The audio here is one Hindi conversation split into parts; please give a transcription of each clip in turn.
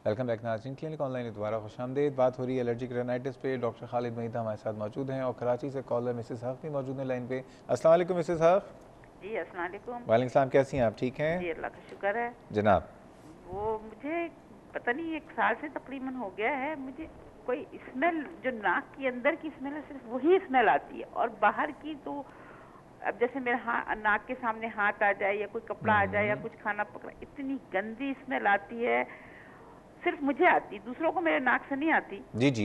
वेलकम बैक नाज़रीन, क्लिनिक ऑनलाइन दोबारा खुशामदीद। बात हो रही है एलर्जिक रेनाइटिस पे। डॉक्टर खालिद महीदा हमारे साथ मौजूद हैं और कराची से कॉलर मिसेस हक भी मौजूद हैं लाइन पे। अस्सलाम वालेकुम मिसेस हक। जी अस्सलाम वालेकुम। वालेकुम सलाम, कैसी हैं आप? ठीक हैं जी अल्लाह का शुक्र है। जनाब। वो मुझे पता नहीं 1 साल से तकरीबन हो गया है, मुझे कोई स्मेल जो नाक के अंदर की स्मेल है सिर्फ वही स्मेल आती है, और बाहर की तो अब जैसे मेरे नाक के सामने हाथ आ जाए या कोई कपड़ा आ जाए या कुछ खाना पकड़ा, इतनी गंदी स्मेल आती है। सिर्फ मुझे आती, दूसरों को मेरे नाक से नहीं आती। जी जी,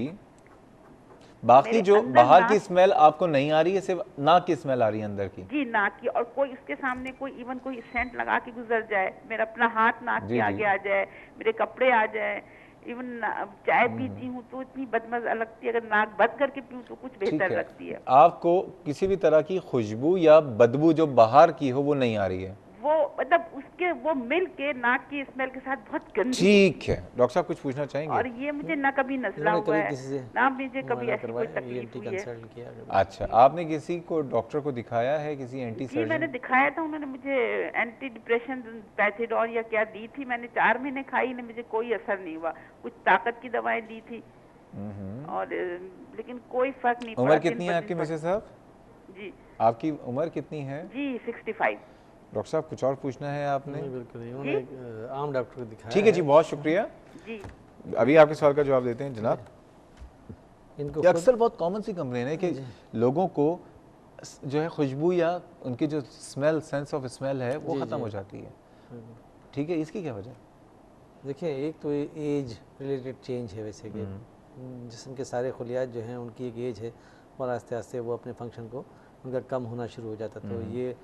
बाकी मेरे जो अंदर बाहर की नाक, स्मेल आपको नहीं आ रही है, सिर्फ नाक की स्मेल आ रही है अंदर की। जी नाक की, और कोई उसके सामने कोई इवन कोई सेंट लगा के गुजर जाए, मेरा अपना हाथ नाक के जी जी। आगे आ जाए, मेरे कपड़े आ जाए, इवन चाय पीती हूँ तो इतनी बदमज़ा लगती है, अगर नाक बंद करके पीऊँ तो कुछ ठीक बेहतर है, लगती है। आपको किसी भी तरह की खुशबू या बदबू जो बाहर की हो वो नहीं आ रही है? वो मतलब उसके वो मिल के नाक की स्मेल के साथ बहुत गंदी होती ठीक है। है, डॉक्टर साहब कुछ पूछना चाहेंगे? और ये मुझे ना कभी नजला इन्होंने हुआ कभी है, किसी से ना मुझे कभी मुआयना ऐसी कोई करवाया, तकलीफ ईएनटी हुई है। कंसल्ट किया कभी? अच्छा, आपने किसी को डॉक्टर को दिखाया है, किसी एंटी जी मैंने सर्जन? दिखाया था, उन्होंने मुझे एंटी डिप्रेशन पैथेडॉल या क्या दी थी, मैंने 4 महीने खाई ना, मुझे कोई असर नहीं हुआ। कुछ ताकत की दवाएं दी थी और लेकिन कोई फर्क नहीं उम्र पड़ा, दिन कितनी है ब आपकी दिन बढ़। मिसेस साहब? जी आपकी उम्र कितनी है? जी 65। डॉक्टर साहब कुछ और पूछना है आपने? नहीं बिल्कुल नहीं, जी उन्होंने एक आम डॉक्टर को दिखाया ठीक है जी, है। बहुत शुक्रिया। जी अभी आपके सवाल का जवाब देते हैं जनाब। इनको ये खुद अक्सर बहुत कॉमन सी कंप्लेन है कि जी लोगों को जो है खुशबू या उनकी जो स्मेल, सेंस ऑफ स्मेल है वो जी ख़त्म जी हो जाती है। बिल्कुल। ठीक है, इसकी क्या वजह है? देखिए, एक तो एज रिलेटेड चेंज है वैसे कि जिस्म के सारे खलियात जो हैं उनकी एक एज है, और आस्ते आस्ते वो अपने फंक्शन को उनका कम होना शुरू हो जाता है। तो ये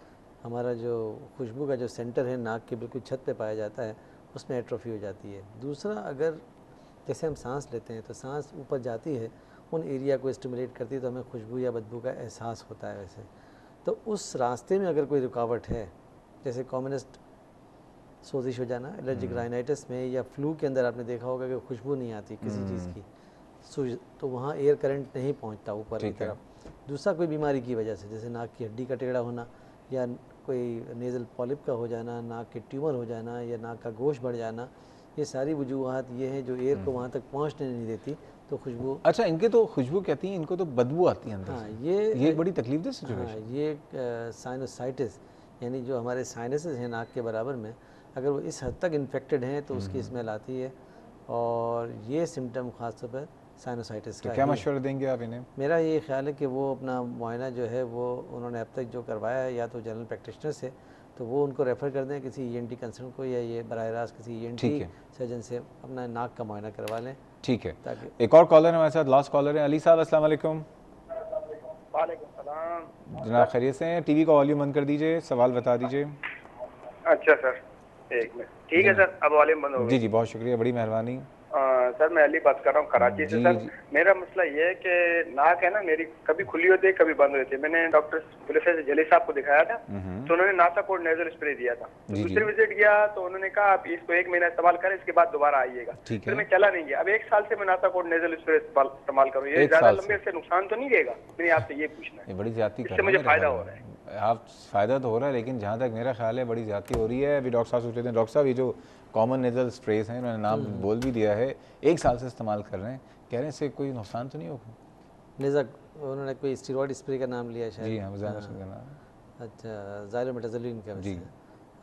हमारा जो खुशबू का जो सेंटर है नाक के बिल्कुल छत पे पाया जाता है, उसमें एट्रोफी हो जाती है। दूसरा, अगर जैसे हम सांस लेते हैं तो सांस ऊपर जाती है, उन एरिया को स्टिमुलेट करती है, तो हमें खुशबू या बदबू का एहसास होता है वैसे। तो उस रास्ते में अगर कोई रुकावट है, जैसे कॉमनेस्ट सोजिश हो जाना एलर्जिक राइनाइटिस में, या फ्लू के अंदर आपने देखा होगा कि खुशबू नहीं आती किसी चीज़ की, तो वहाँ एयर करंट नहीं पहुँचता ऊपर की ठीक है। तरफ। दूसरा, कोई बीमारी की वजह से, जैसे नाक की हड्डी का टेढ़ा होना, या कोई नेज़ल पॉलिप का हो जाना, नाक के ट्यूमर हो जाना, या नाक का गोश्त बढ़ जाना, ये सारी वजूहत ये हैं जो एयर को वहाँ तक पहुँचने नहीं देती, तो खुशबू। अच्छा, इनके तो खुशबू कहती हैं, इनको तो बदबू आती है अंदर हाँ, से। ये एक बड़ी तकलीफ दे हाँ, सिचुएशन। ये साइनोसाइटिस, यानी जो हमारे साइनसेस हैं नाक के बराबर में, अगर वो इस हद तक इन्फेक्टेड हैं तो उसकी स्मेल आती है। और ये सिम्टम ख़ासतौर पर साइनोसाइटिस तो का क्या ही है। मशवरा देंगे आप इन्हें? मेरा ये ख्याल है कि वो अपना मुआयना जो है वो उन्होंने अब तक जो करवाया है, या तो जनरल प्रैक्टिशनर से, तो वो उनको रेफ़र कर दें किसी ईएनटी कंसल्टेंट को, या ये बराह रास्त किसी ईएनटी ठीक है, सर्जन से अपना नाक का मुआयना करवा लें, ठीक है। ताकि। एक और कॉलर है हमारे साथ, लास्ट कॉलर है अली साहब। अस्सलाम वालेकुम वालेकुम सलाम। जनाब, खैरियत से हैं? टीवी का वॉल्यूम बंद कर दीजिए, सवाल बता दीजिए। अच्छा सर, एक मिनट। ठीक है सर, अब वॉल्यूम बंद हो जी गई। जी, बहुत शुक्रिया, बड़ी मेहरबानी। सर मैं अली बात कर रहा हूँ कराची से। जी सर जी। मेरा मसला ये है कि नाक है ना मेरी, कभी खुली होती है कभी बंद होती है। मैंने डॉक्टर प्रोफेसर जली साहब को दिखाया था, तो उन्होंने नासाकोड नेजल स्प्रे दिया था। तो जी, दूसरी जी। विजिट गया तो उन्होंने कहा आप इसको 1 महीना इस्तेमाल करें, इसके बाद दोबारा आइएगा। ठीक फिर है। मैं चला नहीं गया। अब 1 साल से मैं नासाकोड नेजल स्प्रे इस्तेमाल करूँ, ये 1 ज्यादा साल लंबे से? से नुकसान तो नहीं देगा? मैंने आपसे ये पूछना है, ये बड़ी ज्यादती कर इससे रहे हैं मुझे मेरे फायदा ख्याल हो रहा है। में। आप फ़ायदा तो हो रहा है, लेकिन जहाँ तक मेरा ख्याल है बड़ी ज्यादती हो रही है। अभी डॉक्टर साहब सोच रहे थे, डॉक्टर साहब ये जो कॉमन नेजल स्प्रेस हैं, उन्होंने नाम बोल भी दिया है, 1 साल से इस्तेमाल कर रहे हैं, कह रहे हैं इससे कोई नुकसान तो नहीं होगा? नेज़ा, उन्होंने कोई स्टीरॉयड स्प्रे का नाम लिया शायद। जी हाँ, मुझे का नाम है। अच्छा, ज़ाइलोमेटाज़ोलिन का जी। वैसे।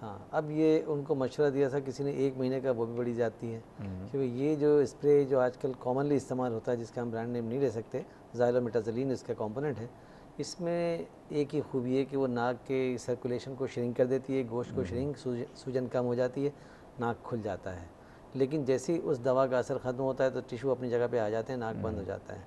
हाँ, अब ये उनको मशवरा दिया था किसी ने 1 महीने का, वो भी बड़ी जाती है, क्योंकि ये जो स्प्रे जो आजकल कॉमनली इस्तेमाल होता है, जिसका हम ब्रांड नेम नहीं ले सकते, ज़ाइलोमेटाज़ोलिन इसका कंपोनेंट है। इसमें एक ही खूबी है कि वो नाक के सर्कुलेशन को श्रिंक कर देती है, गोश्त को श्रिंक, सूजन कम हो जाती है, नाक खुल जाता है। लेकिन जैसे ही उस दवा का असर ख़त्म होता है तो टिश्यू अपनी जगह पे आ जाते हैं, नाक बंद हो जाता है।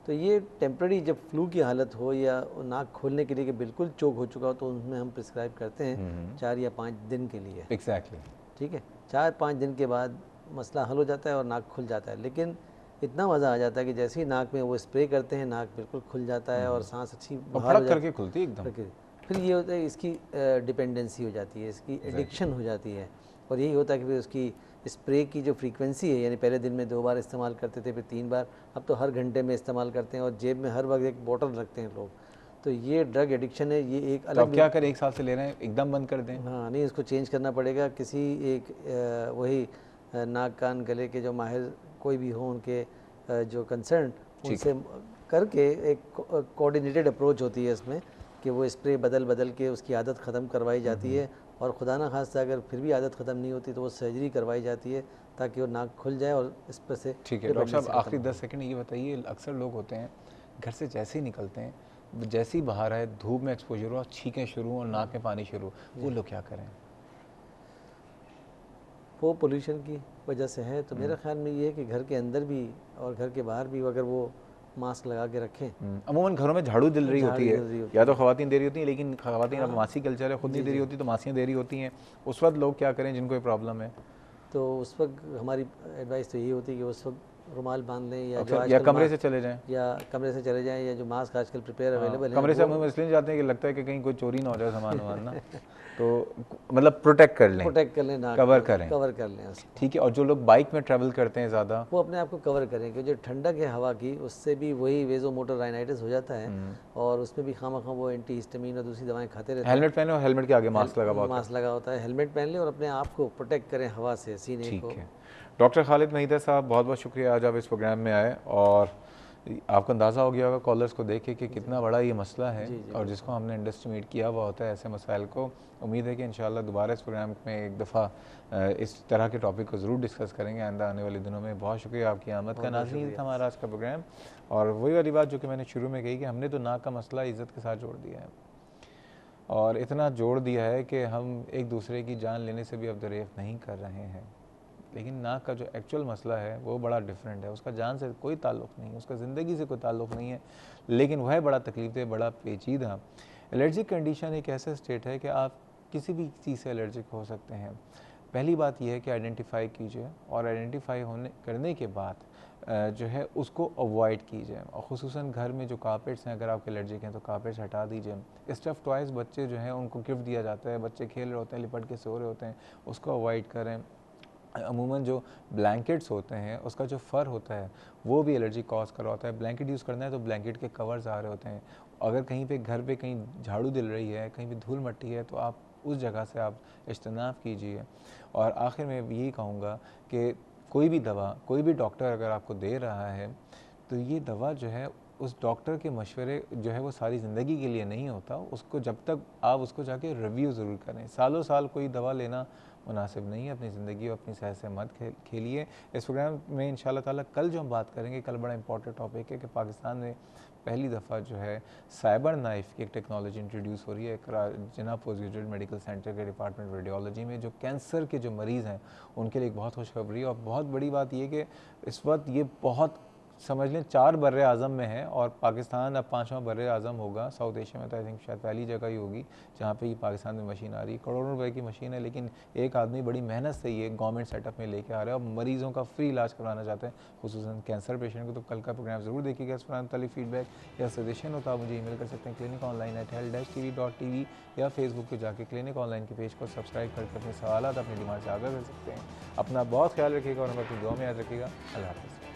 तो ये टेम्प्रेरी, जब फ्लू की हालत हो या नाक खोलने के लिए कि बिल्कुल चोक हो चुका हो, तो उसमें हम प्रिस्क्राइब करते हैं 4 या 5 दिन के लिए। एग्जैक्टली। ठीक है, 4-5 दिन के बाद मसला हल हो जाता है और नाक खुल जाता है। लेकिन इतना मज़ा आ जाता है कि जैसे ही नाक में वो स्प्रे करते हैं, नाक बिल्कुल खुल जाता है और सांस अच्छी और बाहर हो फड़क जाती करके खुलती है एकदम। है। फिर ये होता है इसकी डिपेंडेंसी हो जाती है, इसकी एडिक्शन हो जाती है। और यही होता है कि फिर उसकी स्प्रे की जो फ्रीक्वेंसी है, यानी पहले दिन में 2 बार इस्तेमाल करते थे, फिर 3 बार, अब तो हर घंटे में इस्तेमाल करते हैं, और जेब में हर वक्त एक बोतल रखते हैं लोग। तो ये ड्रग एडिक्शन है, ये एक तो अलग। अब क्या करें, 1 साल से ले रहे हैं, एकदम बंद कर दें? हाँ नहीं, इसको चेंज करना पड़ेगा किसी एक वही नाक कान गले के जो माहिर कोई भी हो उनके जो कंसर्न उनसे करके एक कोऑर्डिनेटेड अप्रोच होती है इसमें कि वो स्प्रे बदल बदल के उसकी आदत ख़त्म करवाई जाती है, और खुदा ना खास्ता अगर फिर भी आदत ख़त्म नहीं होती तो वो सर्जरी करवाई जाती है ताकि वो नाक खुल जाए और इस पर से। ठीक है डॉक्टर साहब, आखिरी 10 सेकंड ये बताइए, अक्सर लोग होते हैं घर से जैसे ही निकलते हैं, जैसे ही बाहर आए धूप में एक्सपोजर हो, छींकें शुरू और नाक में पानी शुरू, वो लोग क्या करें? वो पोल्यूशन की वजह से है, तो मेरा ख्याल में ये है कि घर के अंदर भी और घर के बाहर भी अगर वो मास्क लगा के रखें। अमूमन घरों में झाड़ू दिल रही होती है, या तो खवातीन दे रही होती हैं, लेकिन खवातीन अब मासी कल्चर है, खुद नहीं दे रही होती तो मासियाँ दे रही होती हैं, उस वक्त लोग क्या करें जिनको ये प्रॉब्लम है? तो उस वक्त हमारी एडवाइस तो ये होती है कि उस वक्त रुमाल बांध लें, या जो या कमरे से चले जाएं, या कमरे से चले जाएं, या जो मास्क आजकल प्रिपेयर अवेलेबल है कमरे से हम इसलिए जाते हैं कि लगता है कि कहीं कोई चोरी ना हो जाए सामान वामान ना, तो मतलब प्रोटेक्ट कर लें, कवर कर लें उसको। ठीक है। और जो लोग बाइक में ट्रैवल करते हैं ज़्यादा, वो अपने आप को कवर करें, क्योंकि जो ठंडक है हवा की उससे भी वही वेजो मोटर राइनाइटिस हो जाता है, और उसमें भी खामखा वो एंटी हिस्टामिन और दूसरी दवाएं खाते रहते हैं। हेलमेट पहने और हेलमेट के आगे मास्क लगा होता है, हेलमेट पहन लें और अपने आप को प्रोटेक्ट करें हवा से, सीने को। ठीक है। डॉक्टर खालिद महिदर साहब, बहुत बहुत शुक्रिया आज आप इस प्रोग्राम में आए, और आपको अंदाज़ा हो गया होगा कॉलर्स को देख के कि कितना बड़ा ये मसला है, और जिसको हमने अंडरस्टिमेट किया हुआ होता है ऐसे मसाइल को। उम्मीद है कि इंशाल्लाह दोबारा इस प्रोग्राम में एक दफ़ा इस तरह के टॉपिक को ज़रूर डिस्कस करेंगे आइंदा आने वाले दिनों में। बहुत शुक्रिया आपकी आमद का। नाज़रीन, था हमारा आज का प्रोग्राम, और वही वाली बात जो कि मैंने शुरू में कही कि हमने तो नाक का मसला इज़्ज़त के साथ जोड़ दिया है, और इतना जोड़ दिया है कि हम एक दूसरे की जान लेने से भी अब दरेफ्त नहीं कर रहे हैं। लेकिन नाक का जो एक्चुअल मसला है वो बड़ा डिफरेंट है, उसका जान से कोई ताल्लुक़ नहीं है, उसका ज़िंदगी से कोई ताल्लुक़ नहीं है, लेकिन वह बड़ा तकलीफ़देह, बड़ा पेचीदा। एलर्जिक कंडीशन एक ऐसा स्टेट है कि आप किसी भी चीज़ से एलर्जिक हो सकते हैं। पहली बात यह है कि आइडेंटिफाई कीजिए, और आइडेंटिफाई करने के बाद जो है उसको अवॉइड कीजिए, और ख़ुसूसन घर में जो कारपेट्स हैं, अगर आप एलर्जिक हैं तो कारपेट्स हटा दीजिए। स्टफ़ टॉयज़ बच्चे जो हैं उनको गिफ्ट दिया जाता है, बच्चे खेल रहे होते हैं, लिपट के सो रहे होते हैं, उसको अवॉइड करें। अमूमन जो ब्लैंकेट्स होते हैं उसका जो फ़र होता है वो भी एलर्जी कॉज कर रहा होता है। ब्लैंकेट यूज़ करना है तो ब्लैंकेट के कवर्स आ रहे होते हैं। अगर कहीं पे घर पे कहीं झाड़ू दिल रही है, कहीं पे धूल मट्टी है, तो आप उस जगह से आप इज्तनाब कीजिए। और आखिर में यही कहूँगा कि कोई भी दवा, कोई भी डॉक्टर अगर आपको दे रहा है तो ये दवा जो है उस डॉक्टर के मशवरे जो है वो सारी ज़िंदगी के लिए नहीं होता, उसको जब तक आप उसको जाके रिव्यू ज़रूर करें। सालों साल कोई दवा लेना मुनासिब नहीं है, अपनी ज़िंदगी और अपनी सेहत से मत खेलिए। इस प्रोग्राम में इंशाल्लाह ताला कल जो हम बात करेंगे, कल बड़ा इंपॉर्टेंट टॉपिक है कि पाकिस्तान में पहली दफ़ा जो है साइबर नाइफ़ की एक टेक्नोलॉजी इंट्रोड्यूस हो रही है जिना पोस्ट ग्रेजुएट मेडिकल सेंटर के डिपार्टमेंट रेडियोलॉजी में। जो कैंसर के जो मरीज़ हैं उनके लिए एक बहुत खुशखबरी है, और बहुत बड़ी बात यह कि इस वक्त ये बहुत समझ लें 4 बर्रे आज़म में है, और पाकिस्तान अब 5वां बर्रे आज़म होगा साउथ एशिया में, तो आई थिंक शायद पहली जगह ही होगी जहाँ पे ये पाकिस्तान में मशीन आ रही है। करोड़ों रुपए की मशीन है, लेकिन एक आदमी बड़ी मेहनत से ये गवर्नमेंट सेटअप में लेके आ रहा है, और मरीज़ों का फ्री इलाज करवाना चाहते हैं, खुसूसन कैंसर पेशेंट को। तो कल का प्रोग्राम ज़रूर देखिएगा। इस पर तली फीडबैक या सजेशन हो तो आप मुझे ईमेल कर सकते हैं cliniconline@health-tv.tv, या फेसबुक पर जाके क्लिनिक ऑनलाइन के पेज को सब्सक्राइब करके अपने सवाल अपनी डिमांड से आगाह कर सकते हैं। अपना बहुत ख्याल रखिएगा और हमें अपनी दुआ में याद रखिएगा। अल्लाह हाफ़िज़।